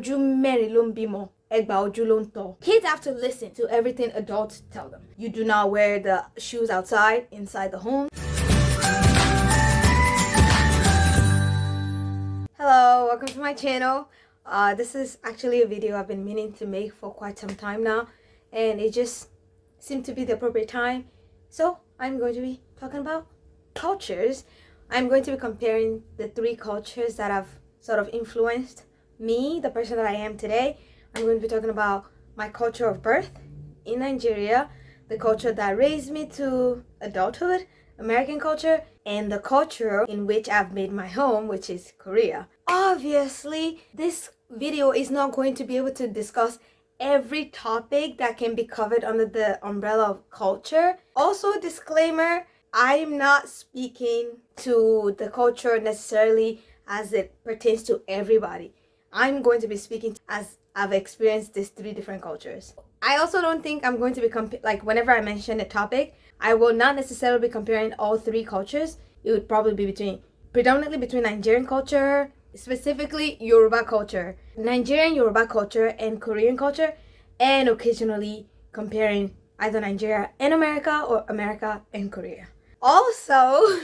Ojú mẹ́rin ló ń bímọ, ẹgbàá ojú ló ń tọ́. Kids have to listen to everything adults tell them. You do not wear the shoes outside, inside the home. Hello, welcome to my channel. This is actually a video I've been meaning to make for quite some time now, and it just seemed to be the appropriate time. So I'm going to be talking about cultures. I'm going to be comparing the three cultures that have sort of influenced me, the person that I am today. I'm going to be talking about my culture of birth in Nigeria, the culture that raised me to adulthood, American culture, and the culture in which I've made my home, which is Korea. Obviously, this video is not going to be able to discuss every topic that can be covered under the umbrella of culture. Also, disclaimer, I'm not speaking to the culture necessarily as it pertains to everybody. I'm going to be speaking as I've experienced these three different cultures. I also don't think I'm going to be whenever I mention a topic, I will not necessarily be comparing all three cultures. It would probably be predominantly between Nigerian culture, specifically Yoruba culture, Nigerian Yoruba culture, and Korean culture, and occasionally comparing either Nigeria and America or America and Korea. Also,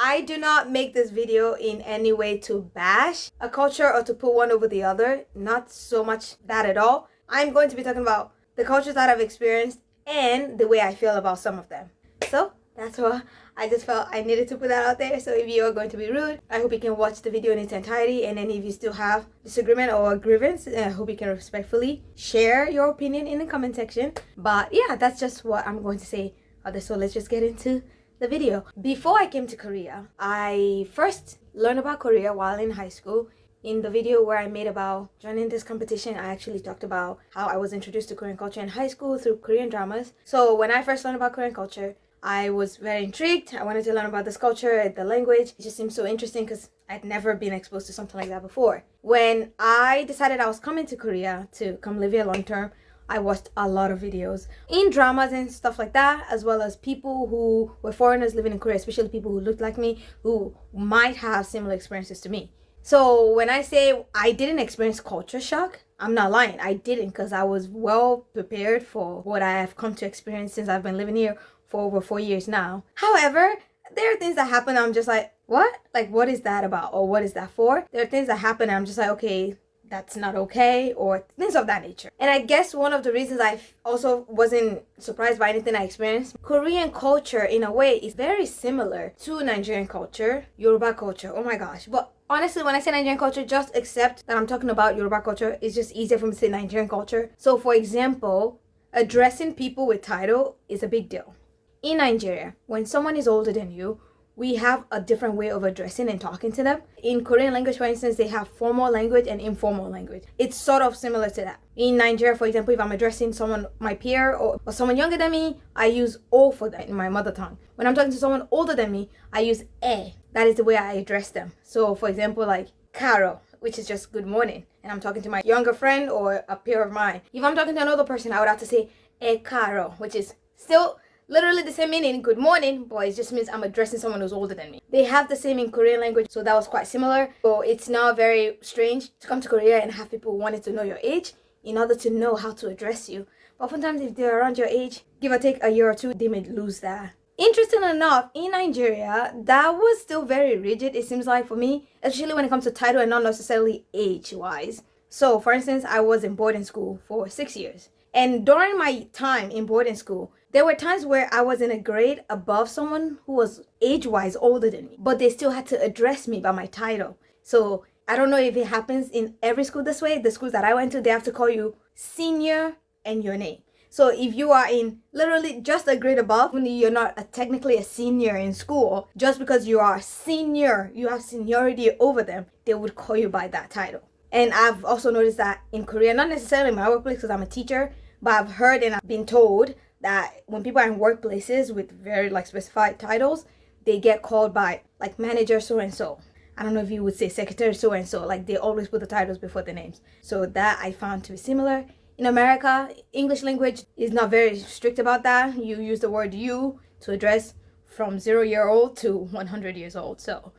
I do not make this video in any way to bash a culture or to put one over the other. Not so much that at all. I'm going to be talking about the cultures that I've experienced and the way I feel about some of them. So that's why I just felt I needed to put that out there. So if you are going to be rude, I hope you can watch the video in its entirety. And then if you still have disagreement or grievance, I hope you can respectfully share your opinion in the comment section. But yeah, that's just what I'm going to say. So let's just get into the video. Before I came to Korea, I first learned about Korea while in high school. In the video where I made about joining this competition, I actually talked about how I was introduced to Korean culture in high school through Korean dramas. So when I first learned about Korean culture, I was very intrigued. I wanted to learn about this culture, the language. It just seemed so interesting because I'd never been exposed to something like that before. When I decided I was coming to Korea to come live here long term, I watched a lot of videos in dramas and stuff like that, as well as people who were foreigners living in Korea, especially people who looked like me, who might have similar experiences to me. So when I say I didn't experience culture shock, I'm not lying. I didn't, because I was well prepared for what I have come to experience since I've been living here for over 4 years now. However, there are things that happen I'm just like, what? Like, what is that about? Or what is that for? There are things that happen I'm just like, okay, that's not okay, or things of that nature. And I guess one of the reasons I also wasn't surprised by anything I experienced, Korean culture in a way is very similar to Nigerian culture, Yoruba culture, oh my gosh. But honestly, when I say Nigerian culture, just accept that I'm talking about Yoruba culture. It's just easier for me to say Nigerian culture. So for example, addressing people with title is a big deal. In Nigeria, when someone is older than you, we have a different way of addressing and talking to them. In Korean language, for instance, they have formal language and informal language. It's sort of similar to that. In Nigeria, for example, if I'm addressing someone, my peer, or someone younger than me, I use O for them in my mother tongue. When I'm talking to someone older than me, I use E. That is the way I address them. So for example, like Caro, which is just good morning. And I'm talking to my younger friend or a peer of mine. If I'm talking to another person, I would have to say E Caro, which is still literally the same meaning, good morning, but it just means I'm addressing someone who's older than me. They have the same in Korean language, so that was quite similar. So it's not very strange to come to Korea and have people wanting to know your age in order to know how to address you. But oftentimes, if they're around your age, give or take a year or two, they may lose that. Interesting enough, in Nigeria, that was still very rigid, it seems like, for me, especially when it comes to title and not necessarily age-wise. So, for instance, I was in boarding school for 6 years. And during my time in boarding school, there were times where I was in a grade above someone who was age-wise older than me, but they still had to address me by my title. So I don't know if it happens in every school this way. The schools that I went to, they have to call you senior and your name. So if you are in literally just a grade above, when you're not technically a senior in school, just because you are a senior, you have seniority over them, they would call you by that title. And I've also noticed that in Korea, not necessarily in my workplace because I'm a teacher, but I've heard and I've been told that when people are in workplaces with very specified titles, they get called by manager so-and-so. I don't know if you would say secretary so-and-so, they always put the titles before the names. So that I found to be similar. In America, English language is not very strict about that. You use the word you to address from 0-year-old to 100 years old. So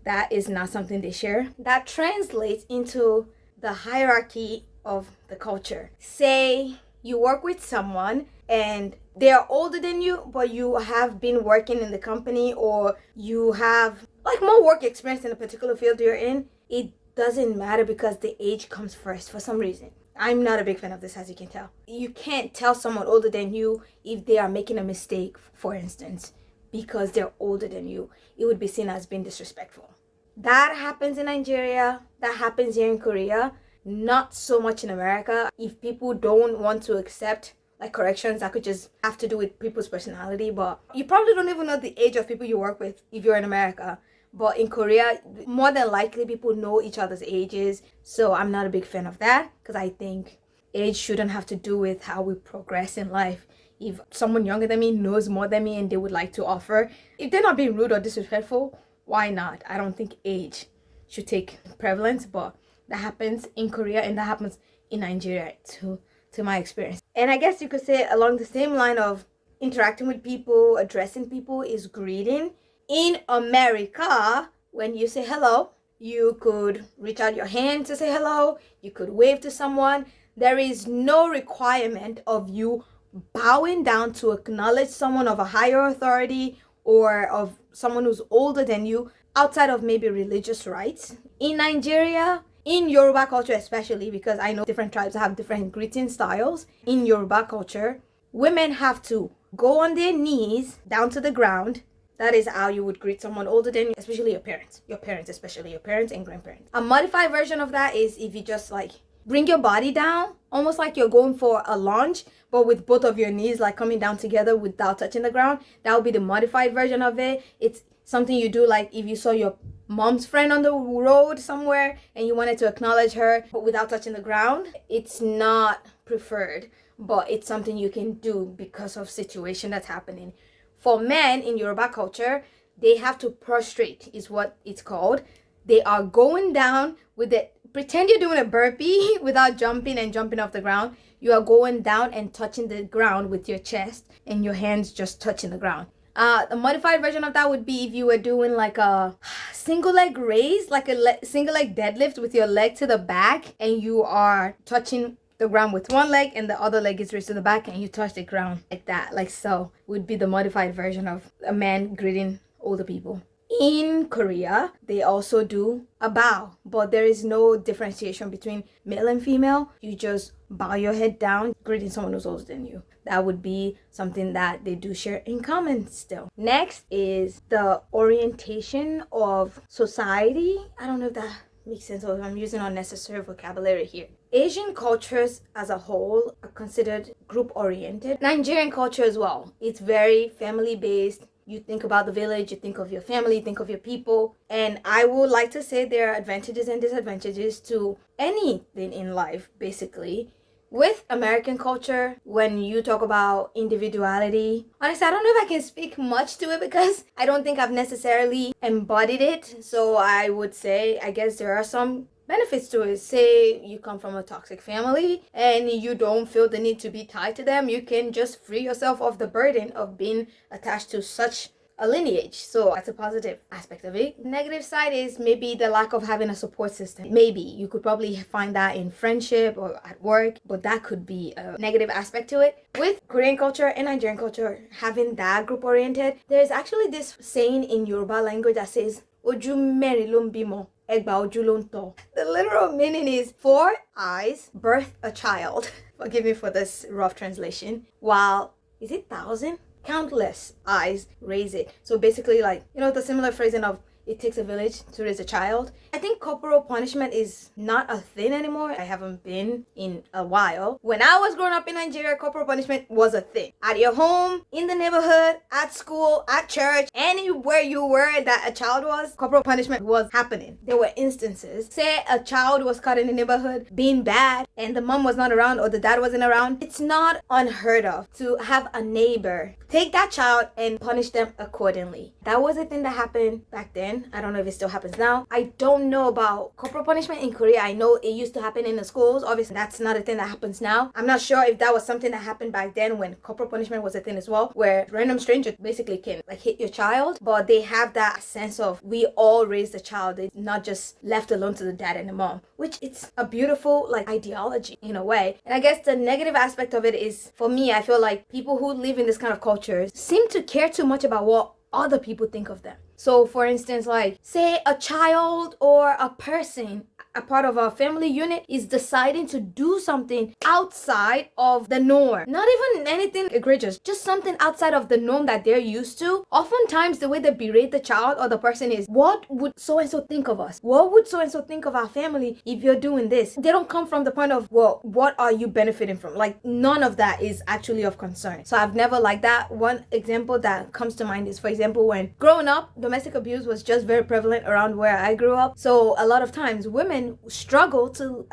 that is not something they share. That translates into the hierarchy of the culture. Say you work with someone and they are older than you, but you have been working in the company, or you have like more work experience in a particular field you're in. It doesn't matter because the age comes first for some reason. I'm not a big fan of this, as you can tell. You can't tell someone older than you if they are making a mistake, for instance, because they're older than you. It would be seen as being disrespectful. That happens in Nigeria. That happens here in Korea. Not so much in America. If people don't want to accept like corrections, that could just have to do with people's personality. But you probably don't even know the age of people you work with if you're in America. But in Korea, more than likely people know each other's ages. So I'm not a big fan of that, because I think age shouldn't have to do with how we progress in life. If someone younger than me knows more than me and they would like to offer, if they're not being rude or disrespectful, why not? I don't think age should take prevalence, but that happens in Korea and that happens in Nigeria to my experience. And I guess you could say along the same line of interacting with people, addressing people is greeting. In America, when you say hello, you could reach out your hand to say hello. You could wave to someone. There is no requirement of you bowing down to acknowledge someone of a higher authority or of someone who's older than you, outside of maybe religious rites. In Nigeria, in Yoruba culture especially, because I know different tribes have different greeting styles. In Yoruba culture, women have to go on their knees down to the ground. That is how you would greet someone older than you, especially your parents. Especially your parents and grandparents. A modified version of that is if you just like bring your body down, almost like you're going for a lunge, but with both of your knees like coming down together without touching the ground. That would be the modified version of it. It's something you do like if you saw your mom's friend on the road somewhere and you wanted to acknowledge her but without touching the ground. It's not preferred, but it's something you can do because of situation that's happening. For men in Yoruba culture, they have to prostrate, is what it's called. They are going down with it. Pretend you're doing a burpee without jumping off the ground. You are going down and touching the ground with your chest and your hands just touching the ground. The modified version of that would be if you were doing like a single leg raise, like a single leg deadlift with your leg to the back, and you are touching the ground with one leg and the other leg is raised to the back and you touch the ground like that, like so, would be the modified version of a man greeting older people. In Korea, they also do a bow, but there is no differentiation between male and female. You just bow your head down, greeting someone who's older than you. That would be something that they do share in common still. Next is the orientation of society. I don't know if that makes sense or if I'm using unnecessary vocabulary here. Asian cultures as a whole are considered group-oriented. Nigerian culture as well. It's very family-based. You think about the village, you think of your family, you think of your people. And I would like to say there are advantages and disadvantages to anything in life, basically. With American culture, when you talk about individuality, honestly, I don't know if I can speak much to it because I don't think I've necessarily embodied it. So I would say, I guess there are some benefits to it. Say you come from a toxic family and you don't feel the need to be tied to them. You can just free yourself of the burden of being attached to such a lineage. So that's a positive aspect of it. Negative side is maybe the lack of having a support system. Maybe you could probably find that in friendship or at work, but that could be a negative aspect to it. With Korean culture and Nigerian culture having that group oriented, there's actually this saying in Yoruba language that says oju merin lo n bimo, egba oju lo n to. The literal meaning is 4 eyes birth a child. Forgive me for this rough translation. While, is it 1,000? Countless eyes raise it. So basically, like, you know, the similar phrasing of it takes a village to raise a child. I think corporal punishment is not a thing anymore. I haven't been in a while. When I was growing up in Nigeria, corporal punishment was a thing. At your home, in the neighborhood, at school, at church, anywhere you were that a child was, corporal punishment was happening. There were instances. Say a child was caught in the neighborhood being bad and the mom was not around or the dad wasn't around. It's not unheard of to have a neighbor take that child and punish them accordingly. That was a thing that happened back then. happened. I don't know if it still happens now. I don't know about corporal punishment in Korea. I know it used to happen in the schools. Obviously, that's not a thing that happens now. I'm not sure if that was something that happened back then when corporal punishment was a thing as well, where random stranger basically can like hit your child, but they have that sense of we all raise the child. It's not just left alone to the dad and the mom, which it's a beautiful like ideology in a way. And I guess the negative aspect of it is, for me, I feel like people who live in this kind of cultures seem to care too much about what other people think of them. So for instance, like say a child or a person, a part of our family unit, is deciding to do something outside of the norm. Not even anything egregious, just something outside of the norm that they're used to. Oftentimes the way they berate the child or the person is, what would so-and-so think of us? What would so-and-so think of our family if you're doing this? They don't come from the point of, well, what are you benefiting from? Like none of that is actually of concern. So I've never liked that. One example that comes to mind is, for example, when growing up, domestic abuse was just very prevalent around where I grew up. So a lot of times women struggle to,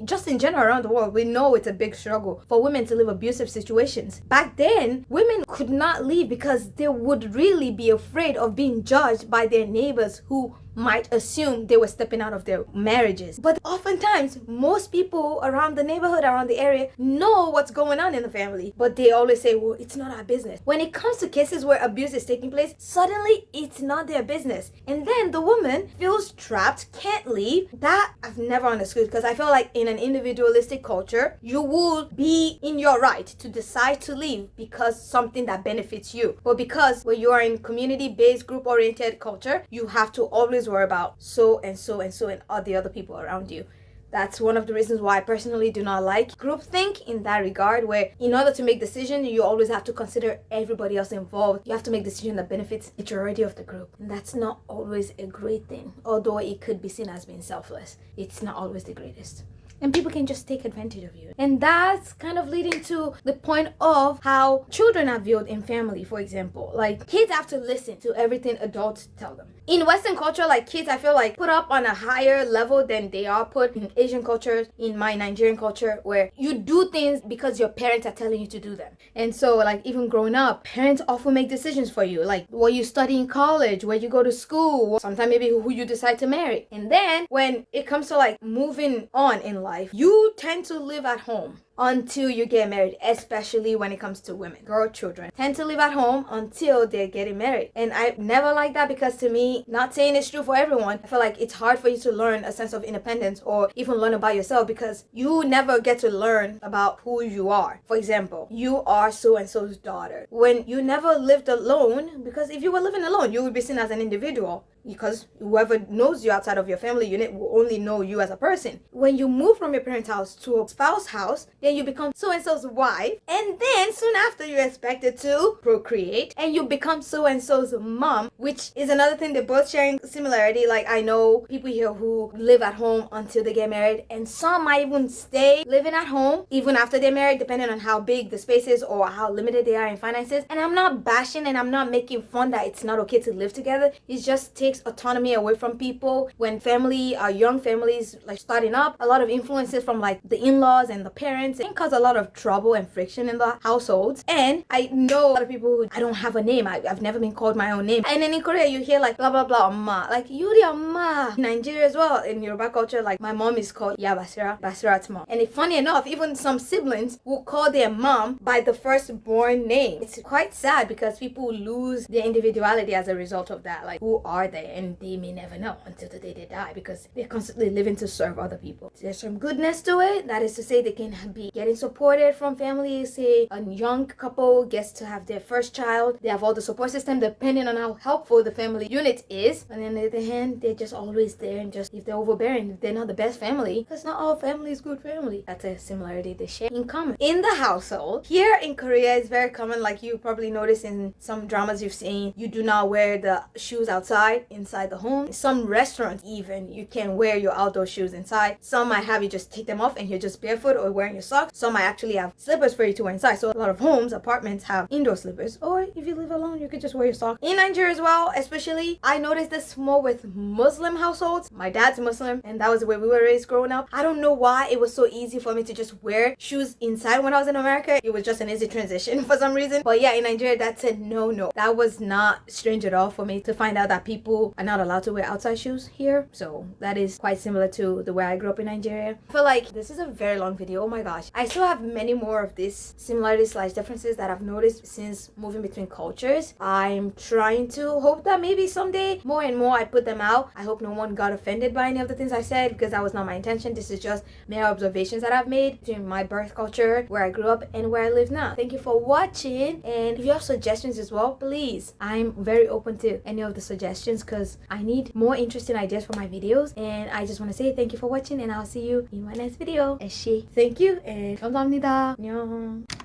just in general around the world, we know it's a big struggle for women to live abusive situations. Back then, women could not leave because they would really be afraid of being judged by their neighbors who might assume they were stepping out of their marriages. But oftentimes, most people around the neighborhood, around the area, know what's going on in the family, but they always say, well, it's not our business. When it comes to cases where abuse is taking place, suddenly it's not their business. And then the woman feels trapped, can't leave. That I've never understood, because I feel like in an individualistic culture, you will be in your right to decide to leave because something that benefits you. But because when you are in community-based, group-oriented culture, you have to always worry about so and so and so and all the other people around you. That's one of the reasons why I personally do not like groupthink in that regard, where in order to make decisions, you always have to consider everybody else involved. You have to make decisions that benefits the majority of the group. And that's not always a great thing, although it could be seen as being selfless. It's not always the greatest. And people can just take advantage of you. And that's kind of leading to the point of how children are viewed in family, for example. Like, kids have to listen to everything adults tell them. In Western culture, like, kids, I feel like, put up on a higher level than they are put in Asian cultures, in my Nigerian culture, where you do things because your parents are telling you to do them. And so, like, even growing up, parents often make decisions for you. Like, what you study in college, where you go to school, sometimes maybe who you decide to marry. And then, when it comes to, like, moving on in life, you tend to live at home until you get married, especially when it comes to women. Girl children tend to live at home until they're getting married. And I never like that, because to me, not saying it's true for everyone, I feel like it's hard for you to learn a sense of independence or even learn about yourself, because you never get to learn about who you are. For example, you are so-and-so's daughter. When you never lived alone, because if you were living alone, you would be seen as an individual, because whoever knows you outside of your family unit will only know you as a person. When you move from your parents' house to a spouse house, then you become so-and-so's wife, and then soon after you're expected to procreate, and you become so-and-so's mom, which is another thing they're both sharing similarity. Like, I know people here who live at home until they get married, and some might even stay living at home even after they're married, depending on how big the space is or how limited they are in finances. And I'm not bashing and I'm not making fun that it's not okay to live together. It's just takes autonomy away from people. When young families like starting up, a lot of influences from like the in-laws and the parents, it can cause a lot of trouble and friction in the households. And I know a lot of people who, I don't have a name, I've never been called my own name. And then in Korea you hear like blah blah blah amma, like Yuri amma. In Nigeria as well, in Yoruba culture, like my mom is called Ya Basirat's mom. And funny enough, even some siblings will call their mom by the firstborn name. It's quite sad, because people lose their individuality as a result of that. Like, who are they? And they may never know until the day they die, because they're constantly living to serve other people. There's some goodness to it. That is to say, they can be getting supported from families. Say a young couple gets to have their first child. They have all the support system depending on how helpful the family unit is. And on the other hand, they're just always there, and just if they're overbearing, if they're not the best family, because not all family is good family. That's a similarity they share in common. In the household, here in Korea, it's very common, like you probably noticed in some dramas you've seen, you do not wear the shoes outside inside the home. Some restaurants even, you can wear your outdoor shoes inside. Some might have you just take them off and you're just barefoot or wearing your socks. Some might actually have slippers for you to wear inside. So a lot of homes, apartments have indoor slippers. Or if you live alone, you could just wear your socks. In Nigeria as well, especially, I noticed this more with Muslim households. My dad's Muslim, and that was the way we were raised growing up. I don't know why it was so easy for me to just wear shoes inside when I was in America. It was just an easy transition for some reason. But yeah, in Nigeria, that's a no-no. That was not strange at all for me to find out that people are not allowed to wear outside shoes here. So that is quite similar to the way I grew up in Nigeria. I feel like this is a very long video. Oh my gosh. I still have many more of these similarities / differences that I've noticed since moving between cultures. I'm trying to hope that maybe someday more and more I put them out. I hope no one got offended by any of the things I said, because that was not my intention. This is just mere observations that I've made between my birth culture, where I grew up, and where I live now. Thank you for watching, and if you have suggestions as well, please, I'm very open to any of the suggestions because I need more interesting ideas for my videos. And I just want to say thank you for watching, and I'll see you in my next video. Thank you, and 감사합니다. 안녕.